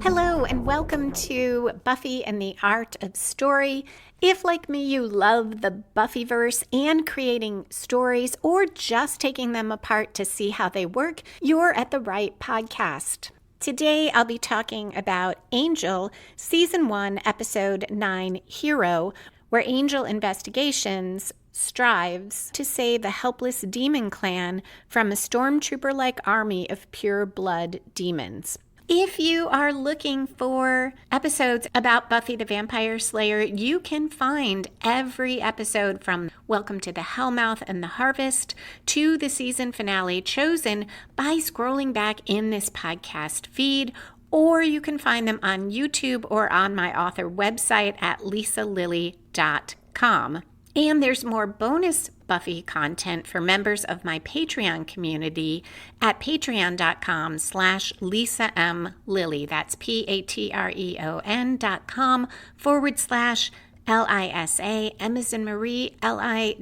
Hello and welcome to Buffy and the Art of Story. If, like me, you love the Buffyverse and creating stories or just taking them apart to see how they work, you're at the right podcast. Today, I'll be talking about Angel, Season 1, Episode 9, Hero, where Angel Investigations strives to save the helpless demon clan from a stormtrooper-like army of pure blood demons. If you are looking for episodes about Buffy the Vampire Slayer, you can find every episode from Welcome to the Hellmouth and the Harvest to the season finale chosen by scrolling back in this podcast feed, or you can find them on YouTube or on my author website at lisalilly.com. And there's more bonus Buffy content for members of my Patreon community at patreon.com/LisaMLilly. That's patreon.com/LISA, M as in Marie, LILLY.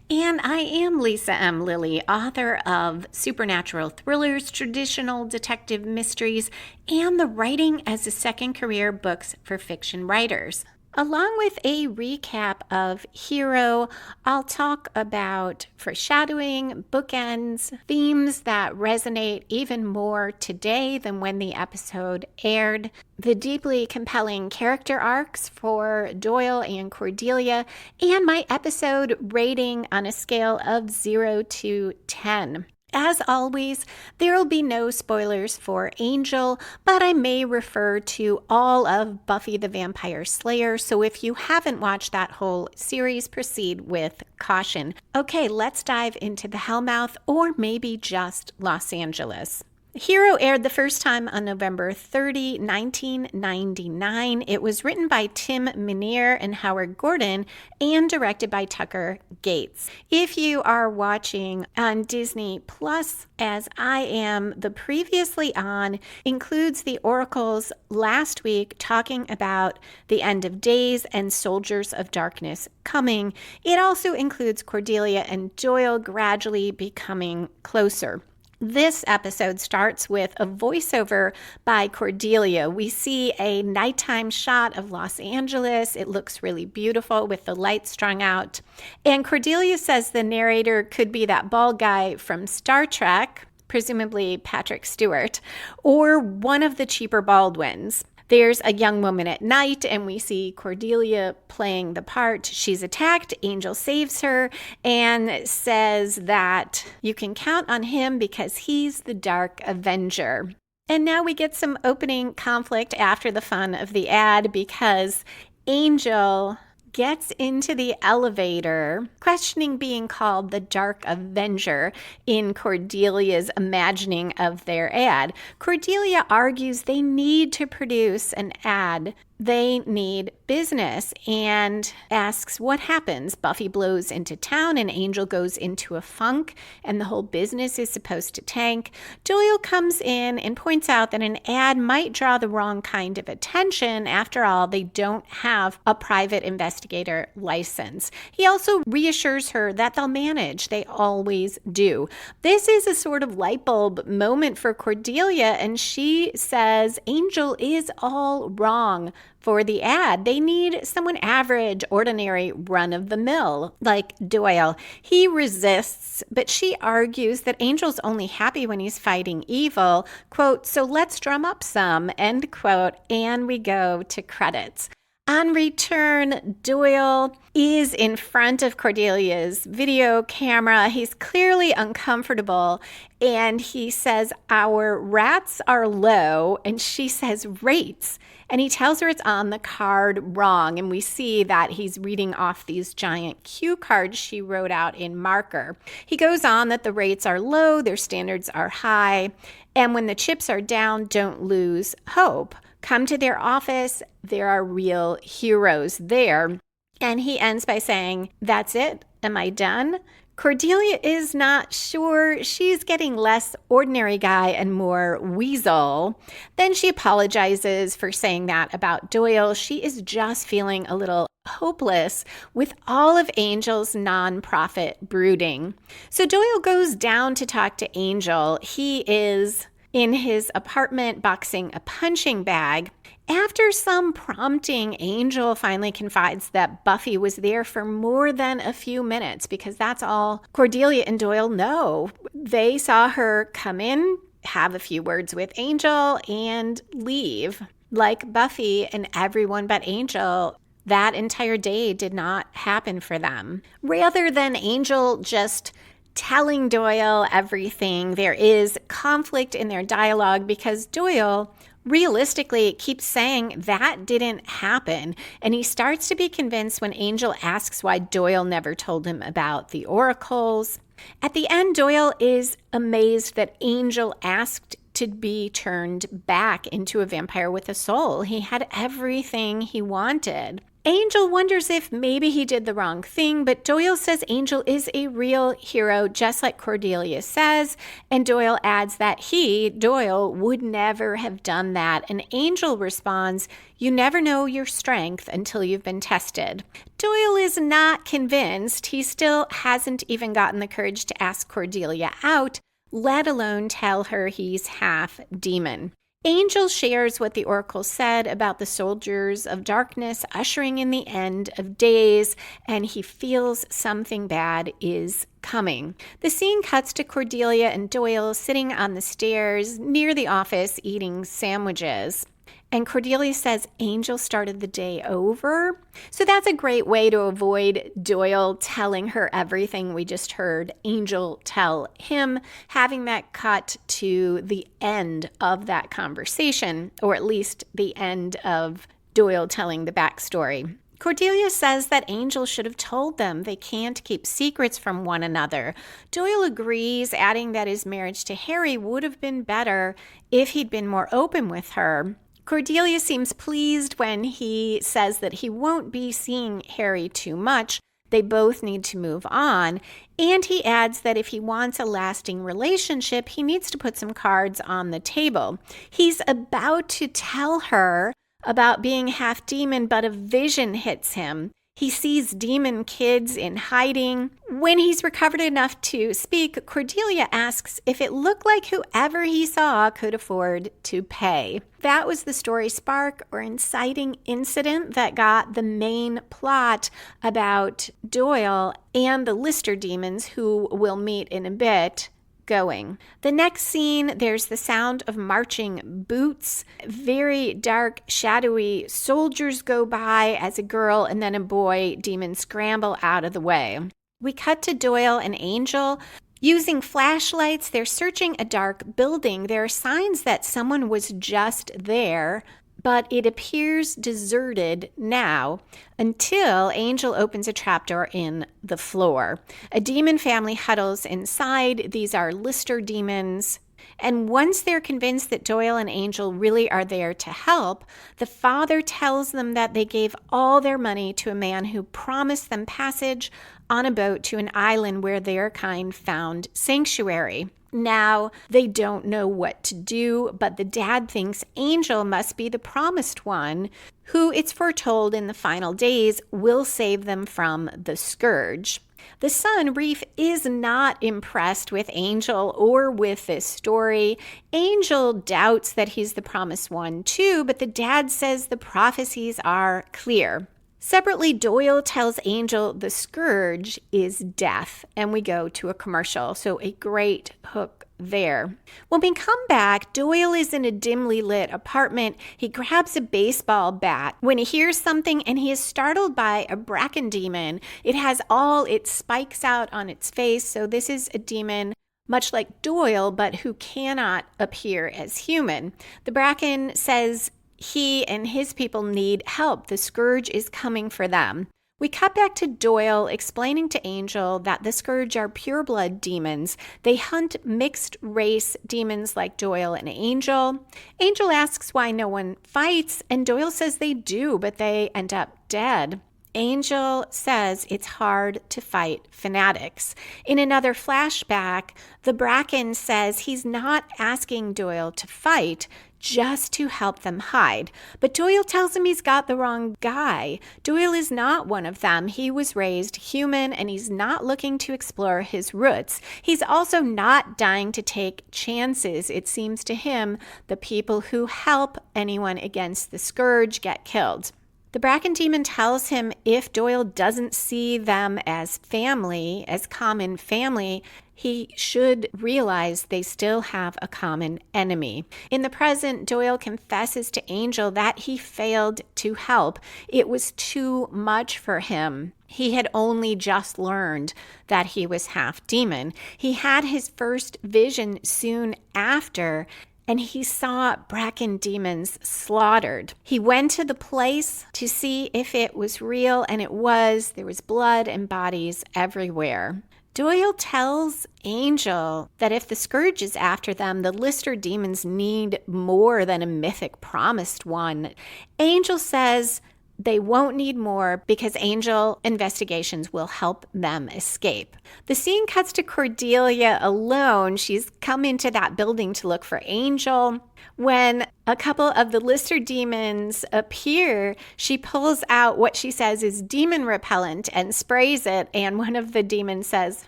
And I am Lisa M. Lilly, author of supernatural thrillers, traditional detective mysteries, and the Writing as a Second Career books for fiction writers. Along with a recap of Hero, I'll talk about foreshadowing, bookends, themes that resonate even more today than when the episode aired, the deeply compelling character arcs for Doyle and Cordelia, and my episode rating on a scale of 0 to 10. As always, there will be no spoilers for Angel, but I may refer to all of Buffy the Vampire Slayer, so if you haven't watched that whole series, proceed with caution. Okay, let's dive into the Hellmouth, or maybe just Los Angeles. Hero aired the first time on November 30, 1999. It was written by Tim Minear and Howard Gordon and directed by Tucker Gates. If you are watching on Disney Plus, as I am, the previously on includes the Oracle's last week talking about the end of days and Soldiers of Darkness coming. It also includes Cordelia and Doyle gradually becoming closer. This episode starts with a voiceover by Cordelia. We see a nighttime shot of Los Angeles. It looks really beautiful with the lights strung out. And Cordelia says the narrator could be that bald guy from Star Trek, presumably Patrick Stewart, or one of the cheaper Baldwins. There's a young woman at night, and we see Cordelia playing the part. She's attacked. Angel saves her and says that you can count on him because he's the Dark Avenger. And now we get some opening conflict after the fun of the ad because Angel gets into the elevator, questioning being called the Dark Avenger in Cordelia's imagining of their ad. Cordelia argues they need to produce an ad. They need business and asks what happens. Buffy blows into town and Angel goes into a funk and the whole business is supposed to tank. Doyle comes in and points out that an ad might draw the wrong kind of attention. After all, they don't have a private investigator license. He also reassures her that they'll manage. They always do. This is a sort of light bulb moment for Cordelia, and she says Angel is all wrong for the ad. They need someone average, ordinary, run-of-the-mill, like Doyle. He resists, but she argues that Angel's only happy when he's fighting evil. Quote, so let's drum up some, end quote, and we go to credits. On return, Doyle is in front of Cordelia's video camera. He's clearly uncomfortable, and he says, our rats are low, and she says, rates. And he tells her it's on the card wrong, and we see that he's reading off these giant cue cards she wrote out in marker. He goes on that the rates are low, their standards are high, and when the chips are down, don't lose hope. Come to their office, there are real heroes there. And he ends by saying, that's it? Am I done? Cordelia is not sure. She's getting less ordinary guy and more weasel. Then she apologizes for saying that about Doyle. She is just feeling a little hopeless with all of Angel's nonprofit brooding. So Doyle goes down to talk to Angel. He is in his apartment boxing a punching bag. After some prompting, Angel finally confides that Buffy was there for more than a few minutes, because that's all Cordelia and Doyle know. They saw her come in, have a few words with Angel, and leave. Like Buffy and everyone but Angel, that entire day did not happen for them. Rather than Angel just telling Doyle everything, there is conflict in their dialogue, because Doyle realistically keeps saying that didn't happen, and he starts to be convinced when Angel asks why Doyle never told him about the oracles. At the end, Doyle is amazed that Angel asked to be turned back into a vampire with a soul. He had everything he wanted. Angel wonders if maybe he did the wrong thing, but Doyle says Angel is a real hero, just like Cordelia says, and Doyle adds that he, Doyle, would never have done that, and Angel responds, "You never know your strength until you've been tested." Doyle is not convinced. He still hasn't even gotten the courage to ask Cordelia out, let alone tell her he's half demon. Angel shares what the oracle said about the soldiers of darkness ushering in the end of days, and he feels something bad is coming. The scene cuts to Cordelia and Doyle sitting on the stairs near the office eating sandwiches. And Cordelia says Angel started the day over. So that's a great way to avoid Doyle telling her everything we just heard Angel tell him, having that cut to the end of that conversation, or at least the end of Doyle telling the backstory. Cordelia says that Angel should have told them they can't keep secrets from one another. Doyle agrees, adding that his marriage to Harry would have been better if he'd been more open with her. Cordelia seems pleased when he says that he won't be seeing Harry too much. They both need to move on. And he adds that if he wants a lasting relationship, he needs to put some cards on the table. He's about to tell her about being half demon, but a vision hits him. He sees demon kids in hiding. When he's recovered enough to speak, Cordelia asks if it looked like whoever he saw could afford to pay. That was the story spark or inciting incident that got the main plot about Doyle and the Lister demons, who we'll meet in a bit, going. The next scene, there's the sound of marching boots. Very dark, shadowy soldiers go by as a girl and then a boy demon scramble out of the way. We cut to Doyle and Angel. Using flashlights, they're searching a dark building. There are signs that someone was just there, but it appears deserted now until Angel opens a trapdoor in the floor. A demon family huddles inside. These are Lister demons. And once they're convinced that Doyle and Angel really are there to help, the father tells them that they gave all their money to a man who promised them passage on a boat to an island where their kind found sanctuary. Now, they don't know what to do, but the dad thinks Angel must be the promised one, who it's foretold in the final days will save them from the scourge. The son, Reef, is not impressed with Angel or with this story. Angel doubts that he's the promised one too, but the dad says the prophecies are clear. Separately, Doyle tells Angel the scourge is death, and we go to a commercial, so a great hook there. When we come back, Doyle is in a dimly lit apartment. He grabs a baseball bat when he hears something, and he is startled by a bracken demon. It has all its spikes out on its face, so this is a demon much like Doyle, but who cannot appear as human. The bracken says he and his people need help. The scourge is coming for them. We cut back to Doyle explaining to Angel that the scourge are pureblood demons. They hunt mixed race demons like Doyle and Angel. Angel asks why no one fights, and Doyle says they do, but they end up dead. Angel says it's hard to fight fanatics. In another flashback, the bracken says he's not asking Doyle to fight, just to help them hide. But Doyle tells him he's got the wrong guy. Doyle is not one of them. He was raised human, and he's not looking to explore his roots. He's also not dying to take chances. It seems to him the people who help anyone against the scourge get killed. The Bracken demon tells him if Doyle doesn't see them as family, as common family, he should realize they still have a common enemy. In the present, Doyle confesses to Angel that he failed to help. It was too much for him. He had only just learned that he was half demon. He had his first vision soon after, and he saw Bracken demons slaughtered. He went to the place to see if it was real, and it was. There was blood and bodies everywhere. Doyle tells Angel that if the scourge is after them, the Lister demons need more than a mythic promised one. Angel says they won't need more because Angel investigations will help them escape. The scene cuts to Cordelia alone. She's come into that building to look for Angel. When a couple of the Lister demons appear, she pulls out what she says is demon repellent and sprays it, and one of the demons says,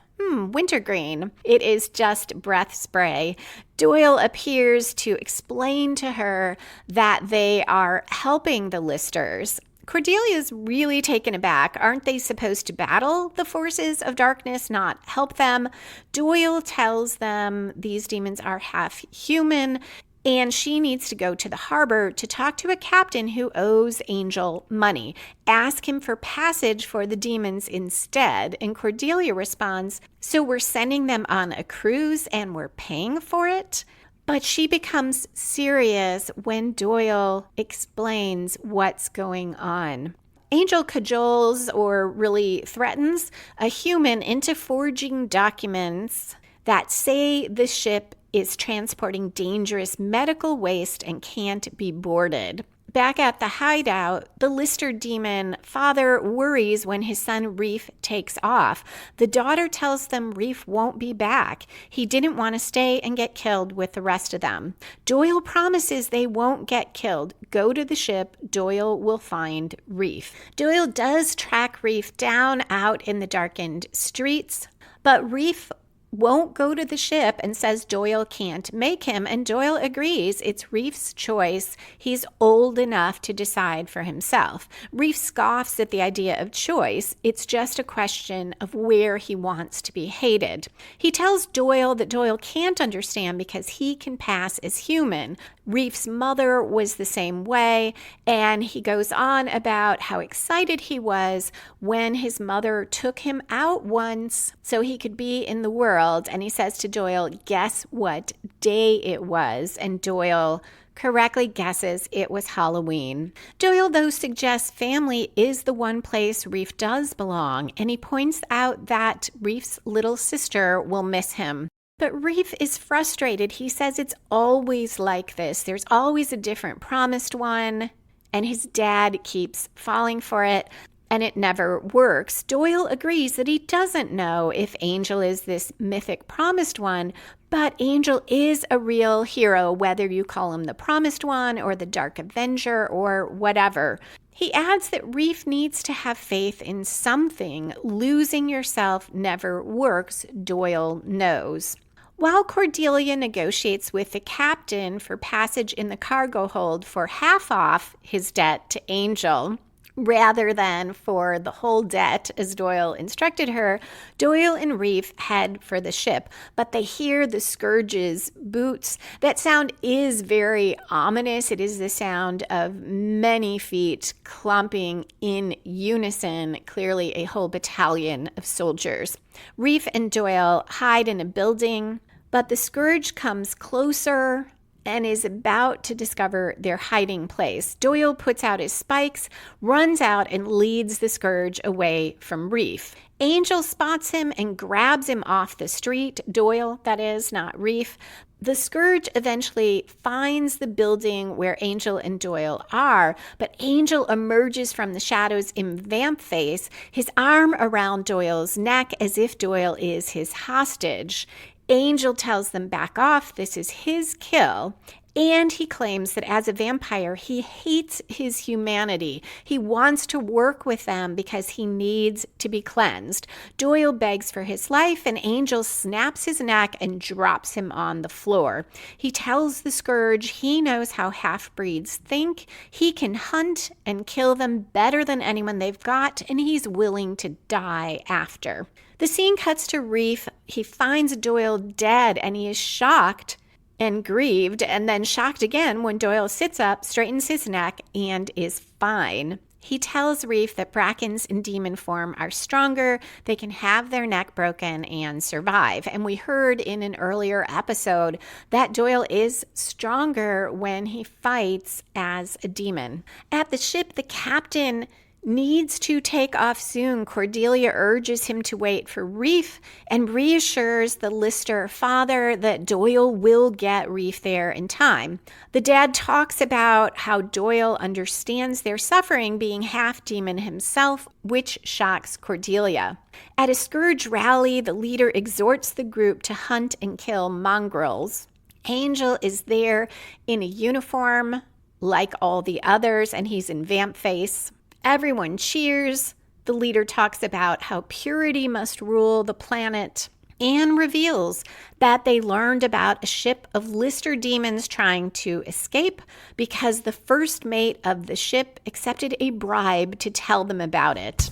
wintergreen. It is just breath spray. Doyle appears to explain to her that they are helping the Listers. Cordelia's really taken aback. Aren't they supposed to battle the forces of darkness, not help them? Doyle tells them these demons are half human, and she needs to go to the harbor to talk to a captain who owes Angel money. Ask him for passage for the demons instead. And Cordelia responds, so we're sending them on a cruise and we're paying for it? But she becomes serious when Doyle explains what's going on. Angel cajoles, or really threatens, a human into forging documents that say the ship is transporting dangerous medical waste and can't be boarded. Back at the hideout, the Lister demon father worries when his son Reef takes off. The daughter tells them Reef won't be back. He didn't want to stay and get killed with the rest of them. Doyle promises they won't get killed. Go to the ship. Doyle will find Reef. Doyle does track Reef down out in the darkened streets, but Reef won't go to the ship and says Doyle can't make him, and Doyle agrees it's Reef's choice. He's old enough to decide for himself. Reef scoffs at the idea of choice. It's just a question of where he wants to be hated. He tells Doyle that Doyle can't understand because he can pass as human. Reef's mother was the same way, and he goes on about how excited he was when his mother took him out once so he could be in the world. And he says to Doyle, guess what day it was? And Doyle correctly guesses it was Halloween. Doyle, though, suggests family is the one place Reef does belong, and he points out that Reef's little sister will miss him. But Reef is frustrated. He says it's always like this. There's always a different promised one, and his dad keeps falling for it, and it never works. Doyle agrees that he doesn't know if Angel is this mythic promised one, but Angel is a real hero, whether you call him the promised one or the Dark Avenger or whatever. He adds that Reef needs to have faith in something. Losing yourself never works, Doyle knows. While Cordelia negotiates with the captain for passage in the cargo hold for half off his debt to Angel, rather than for the whole debt, as Doyle instructed her, Doyle and Reef head for the ship, but they hear the Scourge's boots. That sound is very ominous. It is the sound of many feet clumping in unison, clearly a whole battalion of soldiers. Reef and Doyle hide in a building, but the Scourge comes closer and is about to discover their hiding place. Doyle puts out his spikes, runs out, and leads the Scourge away from Reef. Angel spots him and grabs him off the street. Doyle, that is, not Reef. The Scourge eventually finds the building where Angel and Doyle are, but Angel emerges from the shadows in vamp face, his arm around Doyle's neck as if Doyle is his hostage. Angel tells them back off, this is his kill. And he claims that as a vampire, he hates his humanity. He wants to work with them because he needs to be cleansed. Doyle begs for his life, and Angel snaps his neck and drops him on the floor. He tells the Scourge he knows how half-breeds think. He can hunt and kill them better than anyone they've got, and he's willing to die after. The scene cuts to Reef. He finds Doyle dead, and he is shocked and grieved, and then shocked again when Doyle sits up, straightens his neck, and is fine. He tells Reef that Brackens in demon form are stronger, they can have their neck broken and survive. And we heard in an earlier episode that Doyle is stronger when he fights as a demon. At the ship, the captain needs to take off soon. Cordelia urges him to wait for Reef and reassures the Lister father that Doyle will get Reef there in time. The dad talks about how Doyle understands their suffering, being half demon himself, which shocks Cordelia. At a Scourge rally, the leader exhorts the group to hunt and kill mongrels. Angel is there in a uniform like all the others, and he's in vamp face. Everyone cheers. The leader talks about how purity must rule the planet and reveals that they learned about a ship of Lister demons trying to escape because the first mate of the ship accepted a bribe to tell them about it.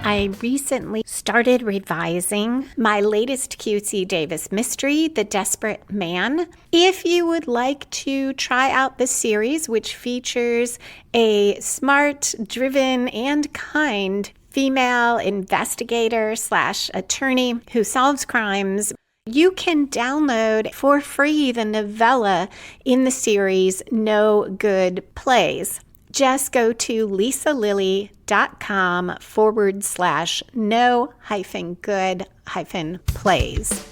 I recently started revising my latest QC Davis mystery, The Desperate Man. If you would like to try out the series, which features a smart, driven, and kind female investigator/attorney who solves crimes, you can download for free the novella in the series No Good Plays. Just go to lisalilly.com/no-good-plays.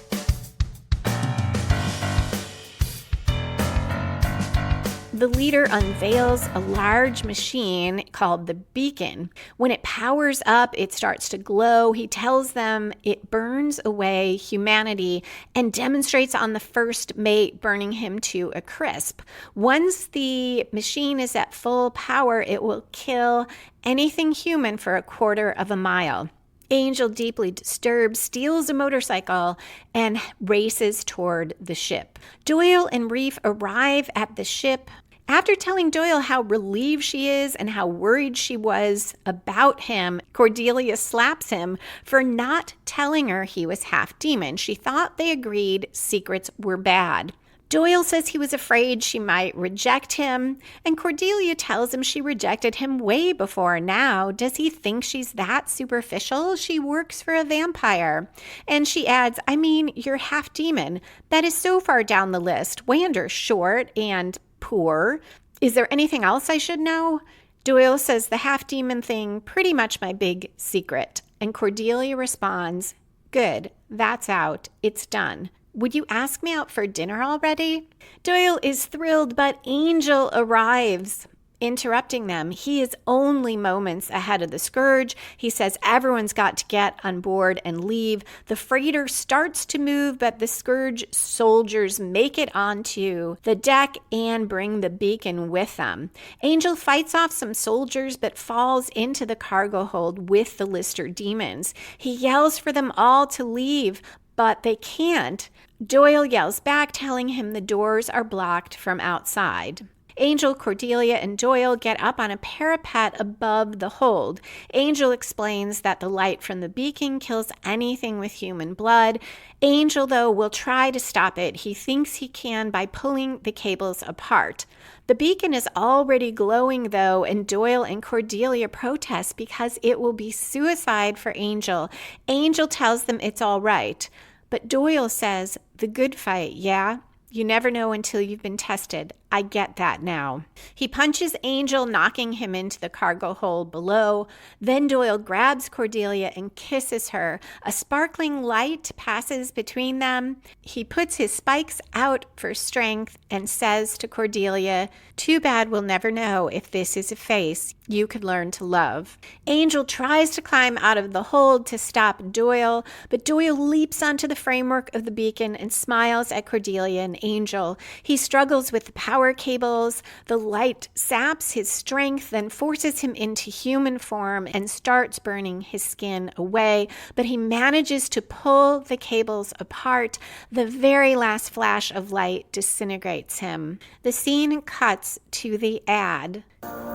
The leader unveils a large machine called the Beacon. When it powers up, it starts to glow. He tells them it burns away humanity and demonstrates on the first mate, burning him to a crisp. Once the machine is at full power, it will kill anything human for a quarter of a mile. Angel, deeply disturbed, steals a motorcycle and races toward the ship. Doyle and Reef arrive at the ship. After telling Doyle how relieved she is and how worried she was about him, Cordelia slaps him for not telling her he was half demon. She thought they agreed secrets were bad. Doyle says he was afraid she might reject him, and Cordelia tells him she rejected him way before now. Does he think she's that superficial? She works for a vampire. And she adds, I mean, you're half demon. That is so far down the list. Wander's short and poor. Is there anything else I should know? Doyle says the half-demon thing, pretty much my big secret. And Cordelia responds, good, that's out, it's done. Would you ask me out for dinner already? Doyle is thrilled, but Angel arrives, interrupting them. He is only moments ahead of the Scourge. He says everyone's got to get on board and leave. The freighter starts to move, but the Scourge soldiers make it onto the deck and bring the Beacon with them. Angel fights off some soldiers, but falls into the cargo hold with the Lister demons. He yells for them all to leave, but they can't. Doyle yells back, telling him the doors are blocked from outside. Angel, Cordelia, and Doyle get up on a parapet above the hold. Angel explains that the light from the beacon kills anything with human blood. Angel, though, will try to stop it. He thinks he can by pulling the cables apart. The beacon is already glowing, though, and Doyle and Cordelia protest because it will be suicide for Angel. Angel tells them it's all right. But Doyle says, the good fight, yeah? You never know until you've been tested. I get that now. He punches Angel, knocking him into the cargo hold below. Then Doyle grabs Cordelia and kisses her. A sparkling light passes between them. He puts his spikes out for strength and says to Cordelia, "Too bad we'll never know if this is a face you could learn to love." Angel tries to climb out of the hold to stop Doyle, but Doyle leaps onto the framework of the beacon and smiles at Cordelia and Angel. He struggles with the power cables. The light saps his strength, then forces him into human form and starts burning his skin away, but he manages to pull the cables apart. The very last flash of light disintegrates him. The scene cuts to the ad.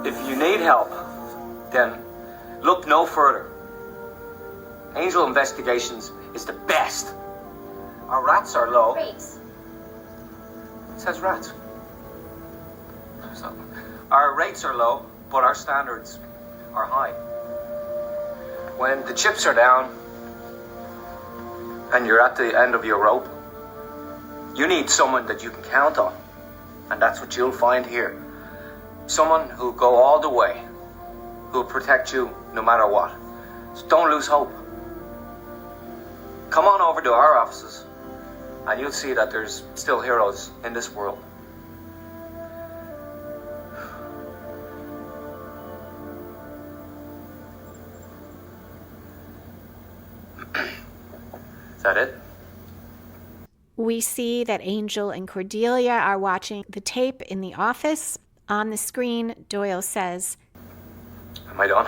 If you need help, then look no further. Angel Investigations is the best. Our rats are low. Rates. It says rats. So, our rates are low, but our standards are high. When the chips are down and you're at the end of your rope, you need someone that you can count on. And that's what you'll find here. Someone who'll go all the way, who'll protect you no matter what. So don't lose hope. Come on over to our offices, and you'll see that there's still heroes in this world. Is that it? We see that Angel and Cordelia are watching the tape in the office. On the screen, Doyle says, Am I done?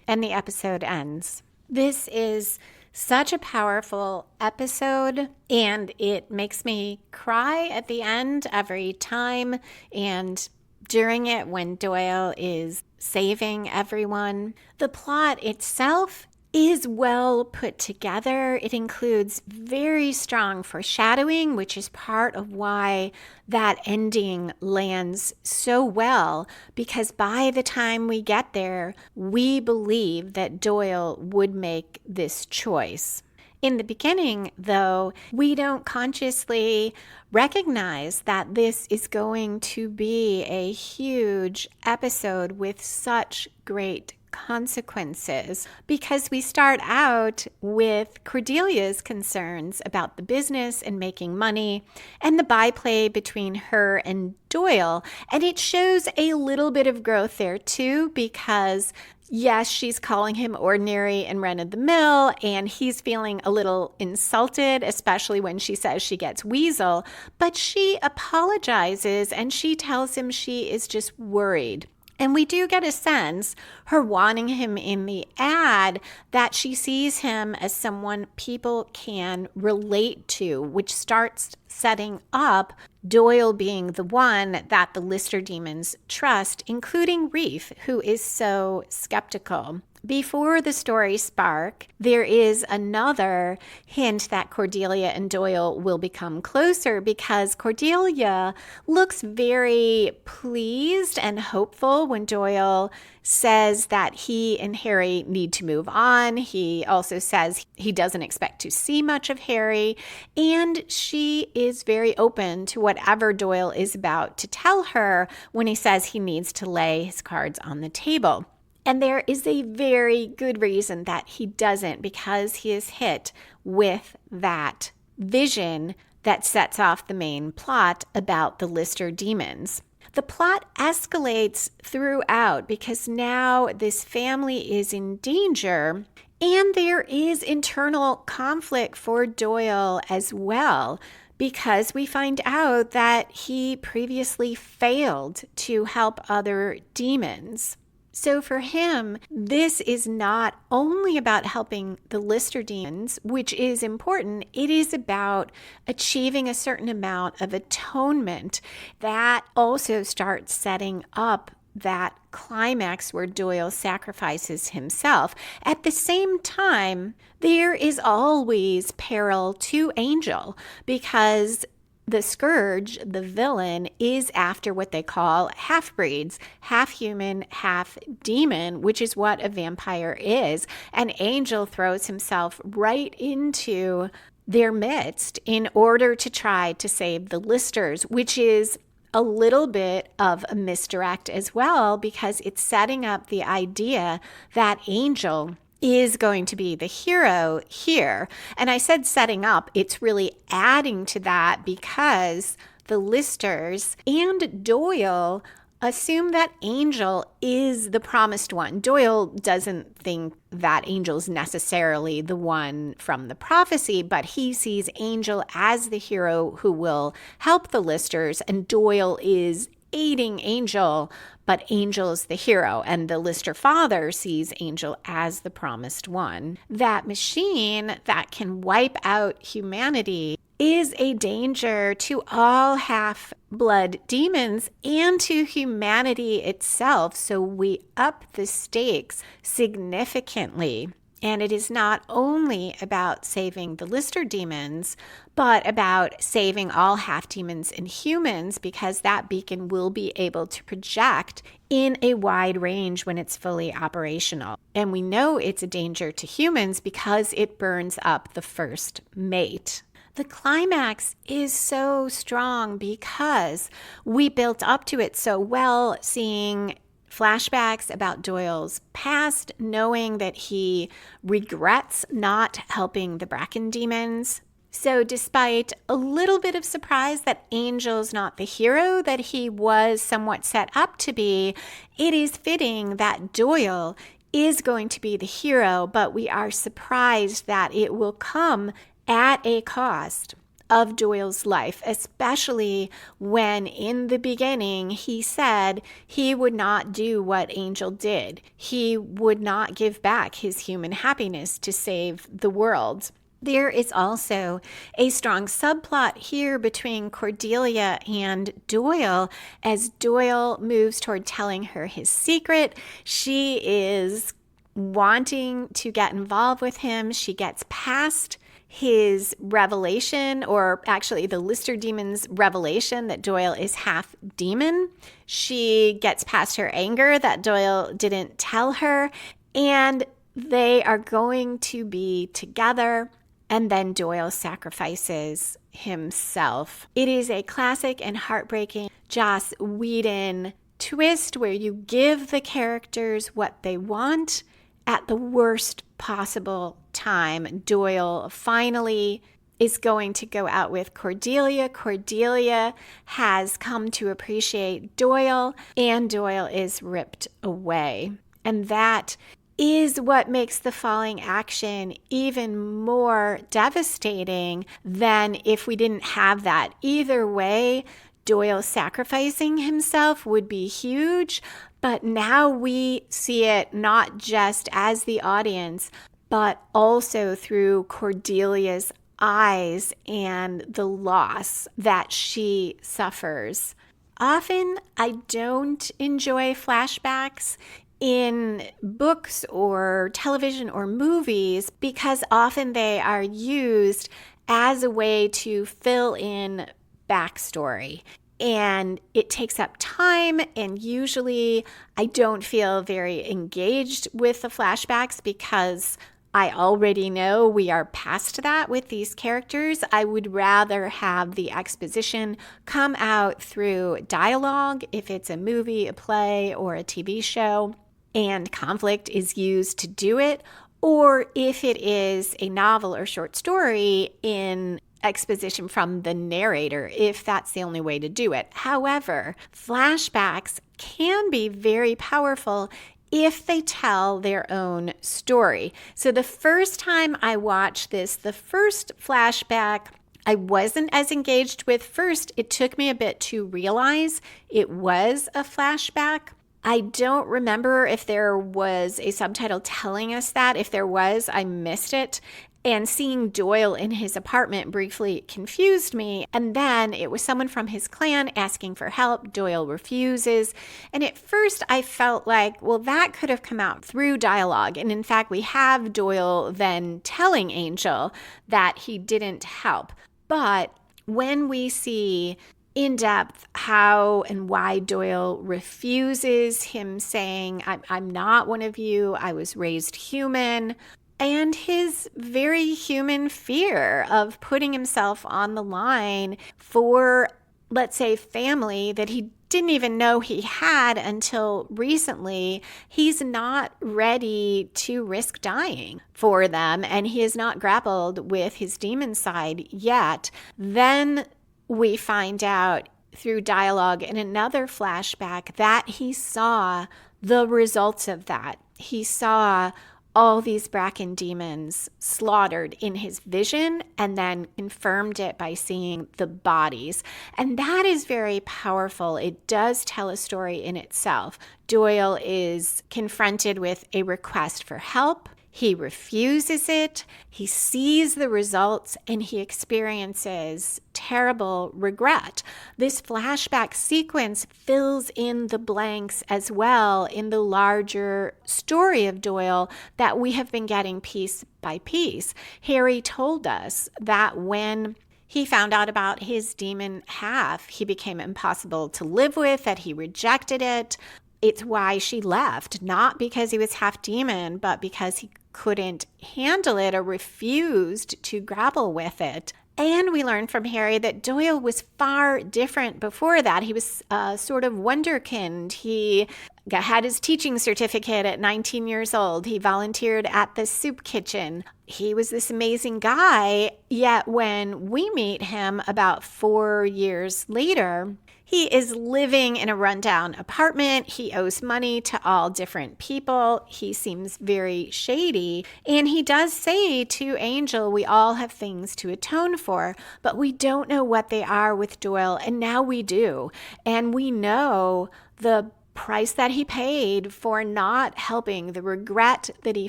And the episode ends. This is such a powerful episode, and it makes me cry at the end every time, and during it when Doyle is saving everyone. The plot itself is well put together. It includes very strong foreshadowing, which is part of why that ending lands so well, because by the time we get there, we believe that Doyle would make this choice. In the beginning, though, we don't consciously recognize that this is going to be a huge episode with such great consequences, because we start out with Cordelia's concerns about the business and making money and the byplay between her and Doyle. And it shows a little bit of growth there too, because yes, she's calling him ordinary and run-of-the-mill, and he's feeling a little insulted, especially when she says she gets weasel, but she apologizes and she tells him she is just worried. And we do get a sense, her wanting him in the ad, that she sees him as someone people can relate to, which starts setting up Doyle being the one that the Lister demons trust, including Reef, who is so skeptical. Before the story spark, there is another hint that Cordelia and Doyle will become closer, because Cordelia looks very pleased and hopeful when Doyle says that he and Harry need to move on. He also says he doesn't expect to see much of Harry, and she is very open to whatever Doyle is about to tell her when he says he needs to lay his cards on the table. And there is a very good reason that he doesn't, because he is hit with that vision that sets off the main plot about the Lister demons. The plot escalates throughout because now this family is in danger, and there is internal conflict for Doyle as well, because we find out that he previously failed to help other demons. So for him, this is not only about helping the Lister demons, which is important. It is about achieving a certain amount of atonement. That also starts setting up that climax where Doyle sacrifices himself. At the same time, there is always peril to Angel, because the Scourge, the villain, is after what they call half-breeds, half human, half demon, which is what a vampire is. And Angel throws himself right into their midst in order to try to save the Listers, which is a little bit of a misdirect as well, because it's setting up the idea that Angel is going to be the hero here. And I said setting up, it's really adding to that, because the Listers and Doyle assume that Angel is the promised one. Doyle doesn't think that Angel's necessarily the one from the prophecy, but he sees Angel as the hero who will help the Listers, and Doyle is aiding Angel, but Angel's the hero, and the Lister father sees Angel as the promised one. That machine that can wipe out humanity is a danger to all half-blood demons and to humanity itself, so we up the stakes significantly. And it is not only about saving the Lister demons, but about saving all half-demons and humans, because that beacon will be able to project in a wide range when it's fully operational. And we know it's a danger to humans because it burns up the first mate. The climax is so strong because we built up to it so well, seeing flashbacks about Doyle's past, knowing that he regrets not helping the Bracken demons. So despite a little bit of surprise that Angel's not the hero that he was somewhat set up to be, it is fitting that Doyle is going to be the hero, but we are surprised that it will come at a cost of Doyle's life, especially when in the beginning he said he would not do what Angel did. He would not give back his human happiness to save the world. There is also a strong subplot here between Cordelia and Doyle. As Doyle moves toward telling her his secret, she is wanting to get involved with him. She gets past his revelation, or actually the Lister demon's revelation that Doyle is half demon. She gets past her anger that Doyle didn't tell her, and they are going to be together. And then Doyle sacrifices himself. It is a classic and heartbreaking Joss Whedon twist where you give the characters what they want at the worst possible time. Doyle finally is going to go out with Cordelia. Cordelia has come to appreciate Doyle, and Doyle is ripped away. And that is what makes the falling action even more devastating than if we didn't have that. Either way, Doyle sacrificing himself would be huge, but now we see it not just as the audience, but also through Cordelia's eyes and the loss that she suffers. Often, I don't enjoy flashbacks in books or television or movies because often they are used as a way to fill in backstory. And it takes up time, and usually I don't feel very engaged with the flashbacks because I already know we are past that with these characters. I would rather have the exposition come out through dialogue if it's a movie, a play, or a TV show, and conflict is used to do it, or if it is a novel or short story in exposition from the narrator, if that's the only way to do it. However, flashbacks can be very powerful if they tell their own story. So the first time I watched this, the first flashback I wasn't as engaged with. First, it took me a bit to realize it was a flashback. I don't remember if there was a subtitle telling us that. If there was, I missed it. And seeing Doyle in his apartment briefly confused me. And then it was someone from his clan asking for help. Doyle refuses. And at first I felt like, well, that could have come out through dialogue. And in fact, we have Doyle then telling Angel that he didn't help. But when we see in depth how and why Doyle refuses, him saying, I'm not one of you, I was raised human, and his very human fear of putting himself on the line for, let's say, family that he didn't even know he had until recently. He's not ready to risk dying for them, and he has not grappled with his demon side yet. Then we find out through dialogue in another flashback that he saw the results of that. He saw all these Bracken demons slaughtered in his vision and then confirmed it by seeing the bodies. And that is very powerful. It does tell a story in itself. Doyle is confronted with a request for help. He refuses it, he sees the results, and he experiences terrible regret. This flashback sequence fills in the blanks as well in the larger story of Doyle that we have been getting piece by piece. Harry told us that when he found out about his demon half, he became impossible to live with, that he rejected it. It's why she left, not because he was half demon, but because he couldn't handle it or refused to grapple with it. And we learned from Harry that Doyle was far different before that. He was sort of wonderkind. He had his teaching certificate at 19 years old. He volunteered at the soup kitchen. He was this amazing guy. Yet when we meet him about 4 years later, he is living in a rundown apartment. He owes money to all different people. He seems very shady. And he does say to Angel, we all have things to atone for, but we don't know what they are with Doyle. And now we do. And we know the price that he paid for not helping, the regret that he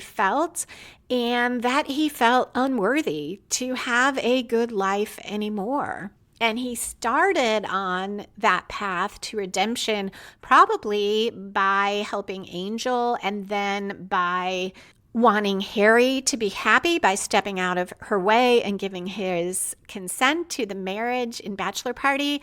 felt, and that he felt unworthy to have a good life anymore. And he started on that path to redemption probably by helping Angel and then by wanting Harry to be happy by stepping out of her way and giving his consent to the marriage and bachelor party.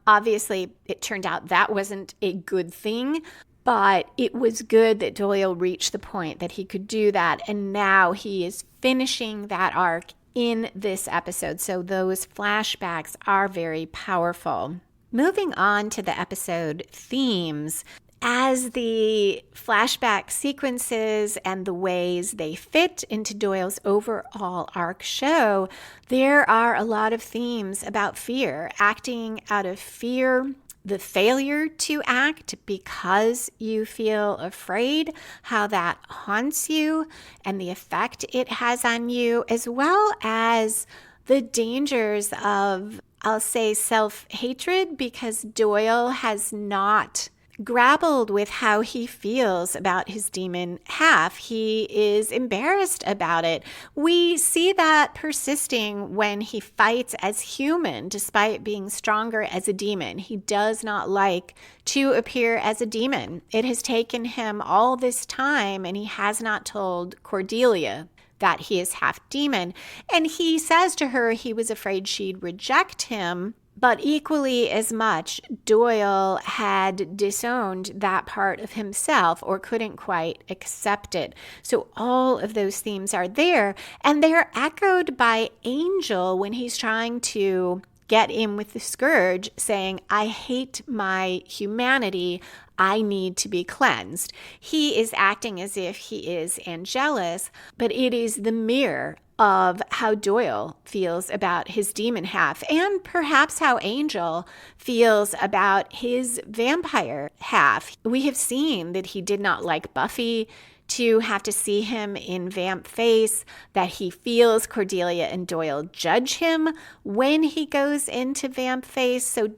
Obviously, it turned out that wasn't a good thing, but it was good that Doyle reached the point that he could do that. And now he is finishing that arc in this episode. So those flashbacks are very powerful. Moving on to the episode themes, as the flashback sequences and the ways they fit into Doyle's overall arc show, there are a lot of themes about fear, acting out of fear, the failure to act because you feel afraid, how that haunts you and the effect it has on you, as well as the dangers of, I'll say, self-hatred, because Doyle has not grappled with how he feels about his demon half. He is embarrassed about it. We see that persisting when he fights as human, despite being stronger as a demon. He does not like to appear as a demon. It has taken him all this time, and he has not told Cordelia that he is half demon. And he says to her he was afraid she'd reject him. But equally as much, Doyle had disowned that part of himself or couldn't quite accept it. So all of those themes are there, and they're echoed by Angel when he's trying to get in with the Scourge, saying, I hate my humanity. I need to be cleansed. He is acting as if he is Angelus, but it is the mirror of how Doyle feels about his demon half, and perhaps how Angel feels about his vampire half. We have seen that he did not like Buffy to have to see him in vamp face, that he feels Cordelia and Doyle judge him when he goes into vamp face. So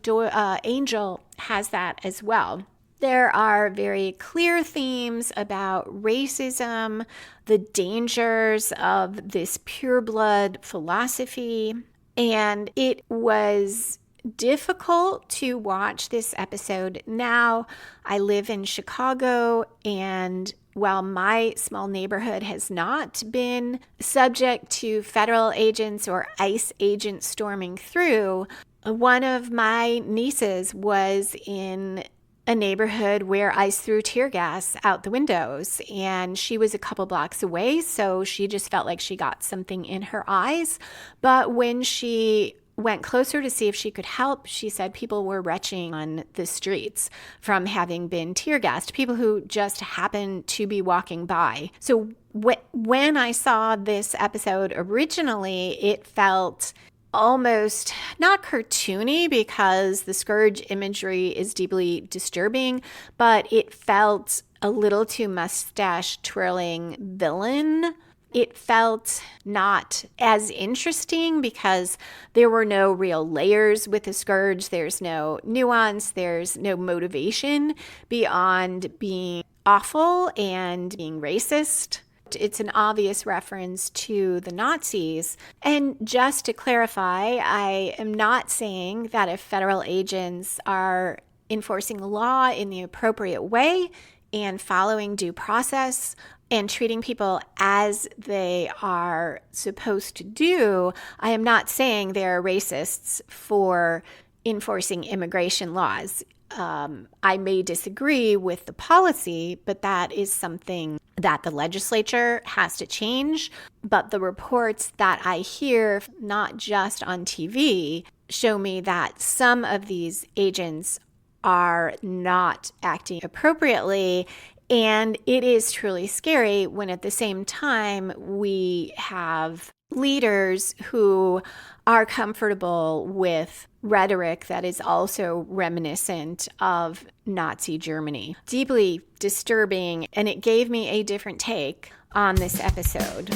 Angel has that as well. There are very clear themes about racism, the dangers of this pureblood philosophy, and it was difficult to watch this episode. Now, I live in Chicago, and while my small neighborhood has not been subject to federal agents or ICE agents storming through, one of my nieces was in a neighborhood where ICE threw tear gas out the windows, and she was a couple blocks away, so she just felt like she got something in her eyes. But when she went closer to see if she could help, she said people were retching on the streets from having been tear gassed, people who just happened to be walking by. So when I saw this episode originally, it felt almost not cartoony because the scourge imagery is deeply disturbing, but it felt a little too mustache twirling villain. It felt not as interesting because there were no real layers with the scourge. There's no nuance. There's no motivation beyond being awful and being racist. It's an obvious reference to the Nazis. And just to clarify, I am not saying that if federal agents are enforcing the law in the appropriate way and following due process and treating people as they are supposed to do, I am not saying they're racists for enforcing immigration laws. I may disagree with the policy, but that is something that the legislature has to change. But the reports that I hear, not just on TV, show me that some of these agents are not acting appropriately. And it is truly scary when at the same time we have leaders who are comfortable with rhetoric that is also reminiscent of Nazi Germany. Deeply disturbing, and it gave me a different take on this episode.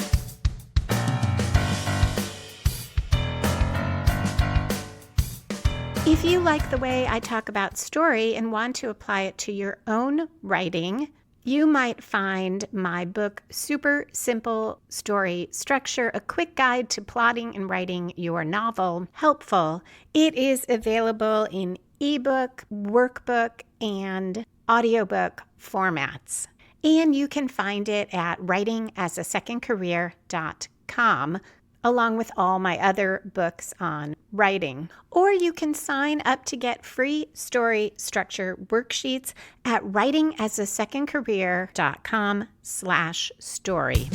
If you like the way I talk about story and want to apply it to your own writing, you might find my book, Super Simple Story Structure, a quick guide to plotting and writing your novel, helpful. It is available in ebook, workbook, and audiobook formats. And you can find it at writingasasecondcareer.com, along with all my other books on writing. Or you can sign up to get free story structure worksheets at writingasasecondcareer.com/story.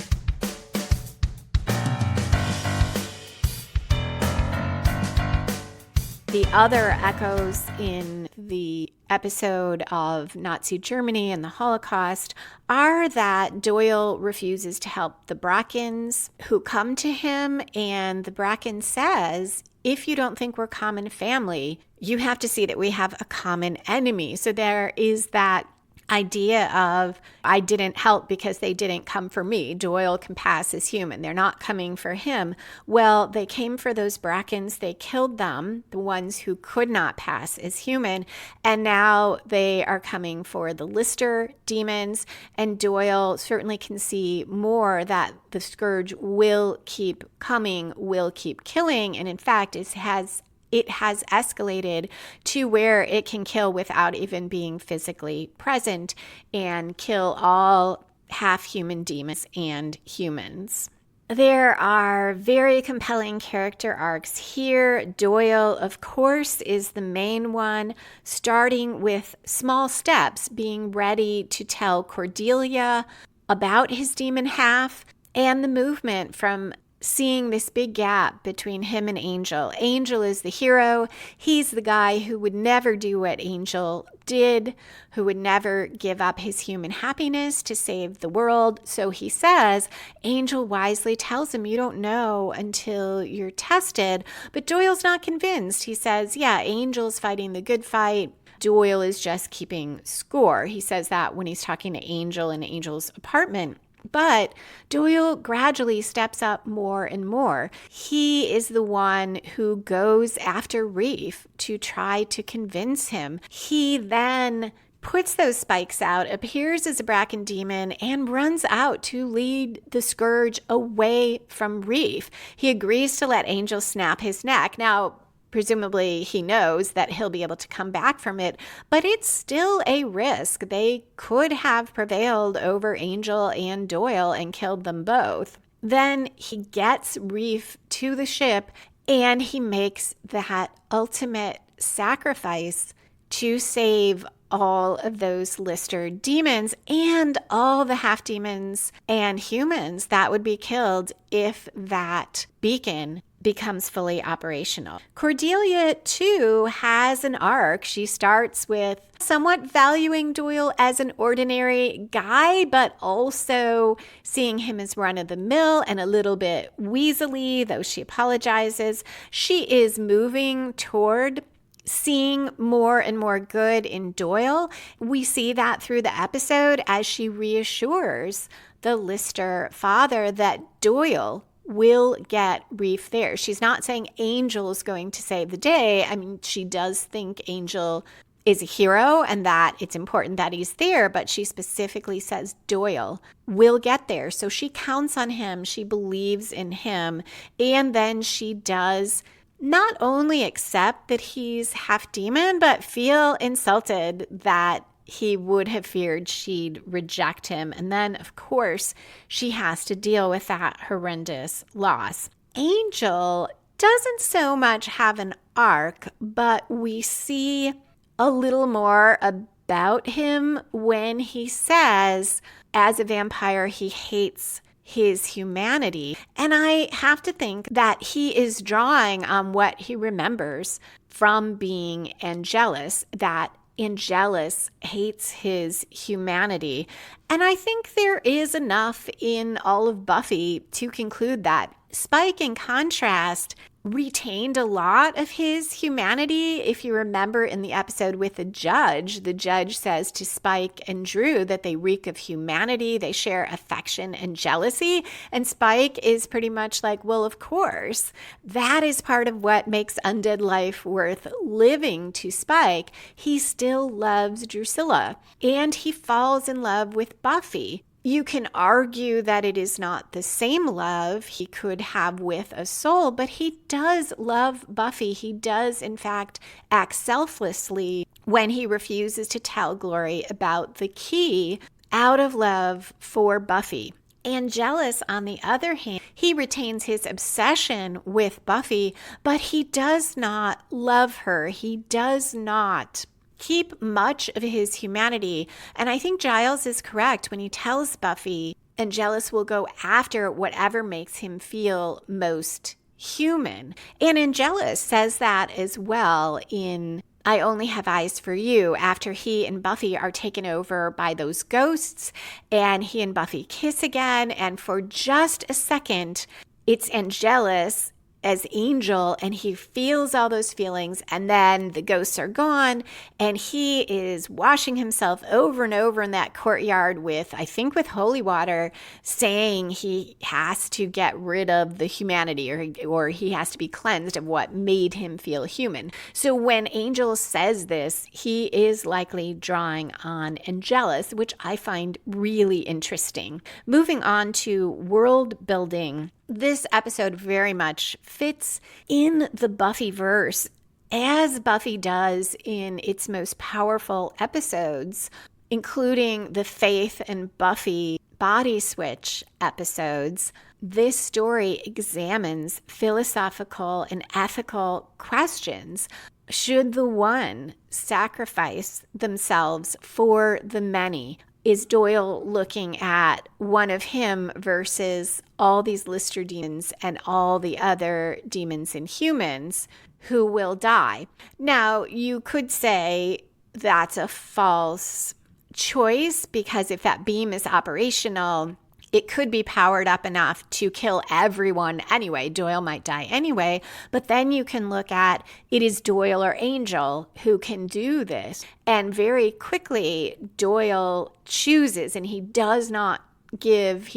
The other echoes in the episode of Nazi Germany and the Holocaust are that Doyle refuses to help the Brackens who come to him, and the Bracken says, if you don't think we're common family, you have to see that we have a common enemy. So there is that idea of, I didn't help because they didn't come for me. Doyle can pass as human. They're not coming for him. Well, they came for those Brackens. They killed them, the ones who could not pass as human. And now they are coming for the Lister demons. And Doyle certainly can see more that the scourge will keep coming, will keep killing. And in fact, it has escalated to where it can kill without even being physically present and kill all half-human demons and humans. There are very compelling character arcs here. Doyle, of course, is the main one, starting with small steps, being ready to tell Cordelia about his demon half, and the movement from seeing this big gap between him and Angel. Angel is the hero. He's the guy who would never do what Angel did, who would never give up his human happiness to save the world. So he says, Angel wisely tells him, you don't know until you're tested. But Doyle's not convinced. He says, yeah, Angel's fighting the good fight. Doyle is just keeping score. He says that when he's talking to Angel in Angel's apartment. But Doyle gradually steps up more and more. He is the one who goes after Reef to try to convince him. He then puts those spikes out, appears as a Bracken demon, and runs out to lead the scourge away from Reef. He agrees to let Angel snap his neck. Now, presumably he knows that he'll be able to come back from it, but it's still a risk. They could have prevailed over Angel and Doyle and killed them both. Then he gets Reef to the ship and he makes that ultimate sacrifice to save all of those Lister demons and all the half demons and humans that would be killed if that beacon becomes fully operational. Cordelia, too, has an arc. She starts with somewhat valuing Doyle as an ordinary guy, but also seeing him as run-of-the-mill and a little bit weaselly, though she apologizes. She is moving toward seeing more and more good in Doyle. We see that through the episode as she reassures the Lister father that Doyle will get Reef there. She's not saying Angel is going to save the day. I mean, she does think Angel is a hero and that it's important that he's there, but she specifically says Doyle will get there. So she counts on him. She believes in him. And then she does not only accept that he's half demon, but feel insulted that he would have feared she'd reject him. And then, of course, she has to deal with that horrendous loss. Angel doesn't so much have an arc, but we see a little more about him when he says, as a vampire, he hates his humanity. And I have to think that he is drawing on what he remembers from being Angelus, that Angelus hates his humanity. And I think there is enough in all of Buffy to conclude that. Spike, in contrast, retained a lot of his humanity. If you remember in the episode with the judge says to Spike and Drew that they reek of humanity, they share affection and jealousy. And Spike is pretty much like, well, of course, that is part of what makes undead life worth living to Spike. He still loves Drusilla and he falls in love with Buffy. You can argue that it is not the same love he could have with a soul, but he does love Buffy. He does, in fact, act selflessly when he refuses to tell Glory about the key out of love for Buffy. Angelus, on the other hand, he retains his obsession with Buffy, but he does not love her. He does not keep much of his humanity. And I think Giles is correct when he tells Buffy Angelus will go after whatever makes him feel most human. And Angelus says that as well in I Only Have Eyes for You, after he and Buffy are taken over by those ghosts and he and Buffy kiss again. And for just a second, it's Angelus as Angel, and he feels all those feelings, and then the ghosts are gone, and he is washing himself over and over in that courtyard with holy water, saying he has to get rid of the humanity, or he has to be cleansed of what made him feel human. So when Angel says this, he is likely drawing on Angelus, which I find really interesting. Moving on to world building. This episode very much fits in the Buffyverse, as Buffy does in its most powerful episodes, including the Faith and Buffy body switch episodes. This story examines philosophical and ethical questions. Should the one sacrifice themselves for the many? Is Doyle looking at one of him versus all these Lister demons and all the other demons and humans who will die? Now, you could say that's a false choice, because if that beam is operational, it could be powered up enough to kill everyone anyway. Doyle might die anyway, but then you can look at it is Doyle or Angel who can do this. And very quickly, Doyle chooses, and he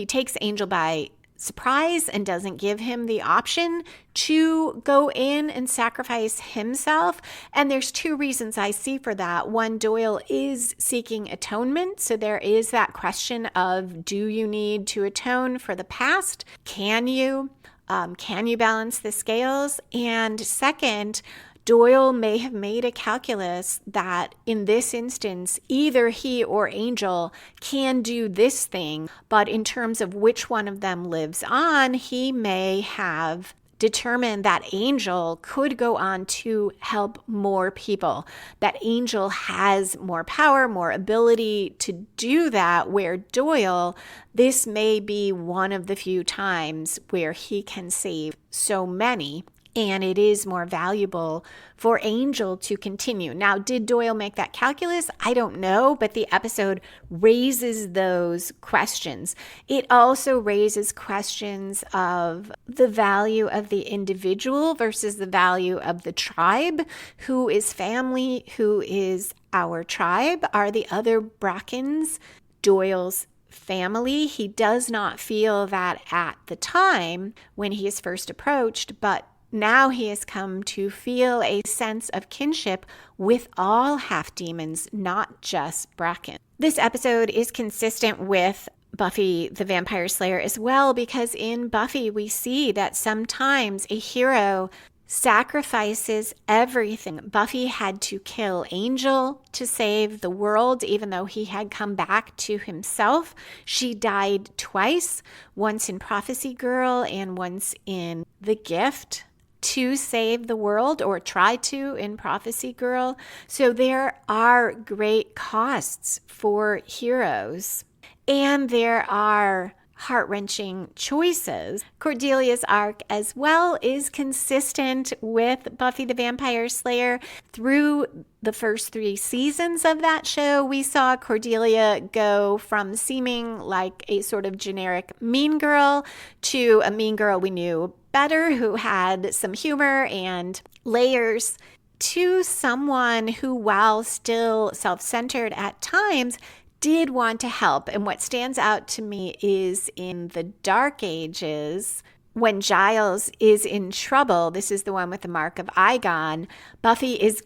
takes Angel by surprise and doesn't give him the option to go in and sacrifice himself. And there's two reasons I see for that. One, Doyle is seeking atonement. So there is that question of, do you need to atone for the past? Can you balance the scales? And second, Doyle may have made a calculus that in this instance, either he or Angel can do this thing, but in terms of which one of them lives on, he may have determined that Angel could go on to help more people, that Angel has more power, more ability to do that, where Doyle, this may be one of the few times where he can save so many. And it is more valuable for Angel to continue. Now, did Doyle make that calculus? I don't know, but the episode raises those questions. It also raises questions of the value of the individual versus the value of the tribe. Who is family? Who is our tribe? Are the other Brackens Doyle's family? He does not feel that at the time when he is first approached, but now he has come to feel a sense of kinship with all half-demons, not just Bracken. This episode is consistent with Buffy the Vampire Slayer as well, because in Buffy we see that sometimes a hero sacrifices everything. Buffy had to kill Angel to save the world, even though he had come back to himself. She died twice, once in Prophecy Girl and once in The Gift, to save the world, or try to in Prophecy Girl. So there are great costs for heroes, and there are heart-wrenching choices. Cordelia's arc as well is consistent with Buffy the Vampire Slayer. Through the first 3 seasons of that show, we saw Cordelia go from seeming like a sort of generic mean girl to a mean girl we knew better, who had some humor and layers, to someone who, while still self-centered at times, did want to help. And what stands out to me is in the Dark Ages, when Giles is in trouble, this is the one with the Mark of Igon, Buffy is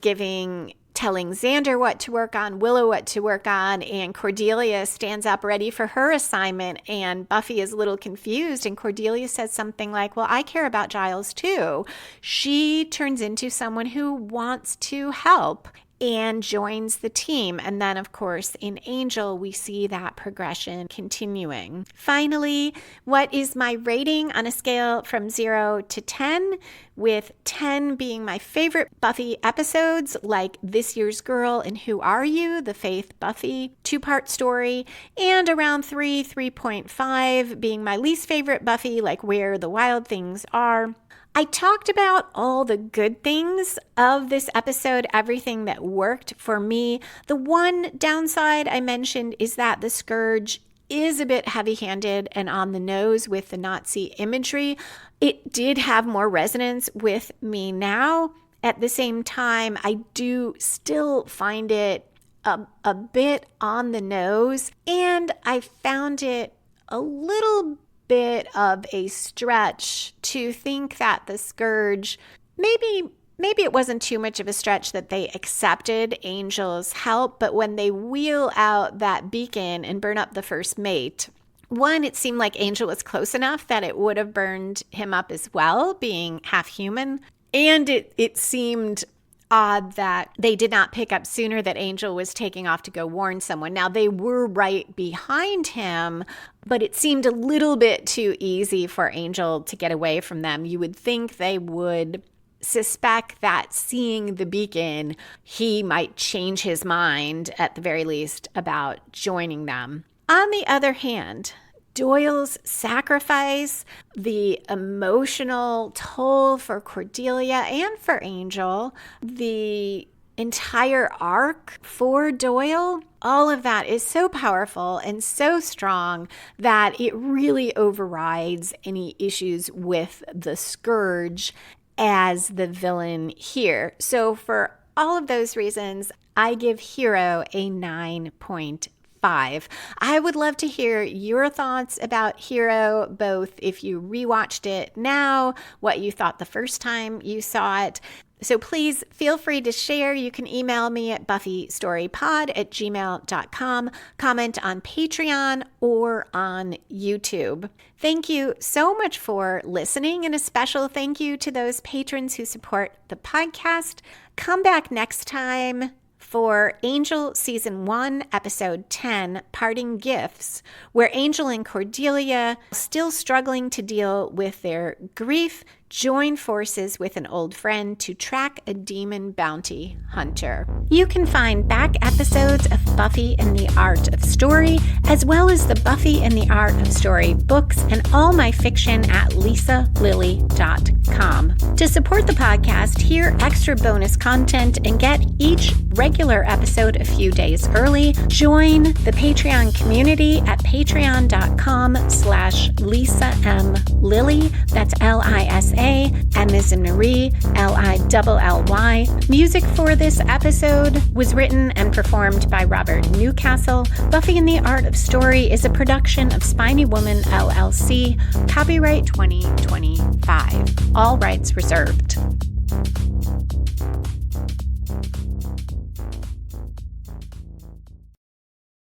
telling Xander what to work on, Willow what to work on, and Cordelia stands up ready for her assignment, and Buffy is a little confused, and Cordelia says something like, well, I care about Giles too. She turns into someone who wants to help and joins the team. And then, of course, in Angel, we see that progression continuing. Finally, what is my rating on a scale from 0 to 10, with 10 being my favorite Buffy episodes, like This Year's Girl and Who Are You?, the Faith Buffy 2-part story, and around 3.5 being my least favorite Buffy, like Where the Wild Things Are. I talked about all the good things of this episode, everything that worked for me. The one downside I mentioned is that the Scourge is a bit heavy-handed and on the nose with the Nazi imagery. It did have more resonance with me now. At the same time, I do still find it a bit on the nose, and I found it a little bit of a stretch to think that the Scourge, maybe it wasn't too much of a stretch that they accepted Angel's help, but when they wheel out that beacon and burn up the first mate, one, it seemed like Angel was close enough that it would have burned him up as well, being half human, and it seemed odd that they did not pick up sooner that Angel was taking off to go warn someone. Now, they were right behind him, but it seemed a little bit too easy for Angel to get away from them. You would think they would suspect that seeing the beacon, he might change his mind, at the very least, about joining them. On the other hand, Doyle's sacrifice, the emotional toll for Cordelia and for Angel, the entire arc for Doyle, all of that is so powerful and so strong that it really overrides any issues with the Scourge as the villain here. So for all of those reasons, I give Hero a 9.5. I would love to hear your thoughts about Hero, both if you rewatched it now, what you thought the first time you saw it. So please feel free to share. You can email me at buffystorypod@gmail.com, comment on Patreon or on YouTube. Thank you so much for listening, and a special thank you to those patrons who support the podcast. Come back next time for Angel Season 1, Episode 10, Parting Gifts, where Angel and Cordelia, still struggling to deal with their grief, join forces with an old friend to track a demon bounty hunter. You can find back episodes of Buffy and the Art of Story, as well as the Buffy and the Art of Story books and all my fiction at lisalilly.com. To support the podcast, hear extra bonus content, and get each regular episode a few days early, join the Patreon community at patreon.com/LisaMLilly. That's Lisa, M as in Marie, Lilly. Music for this episode was written and performed by Robert Newcastle. Buffy and the Art of Story is a production of Spiny Woman LLC. Copyright 2025. All rights reserved.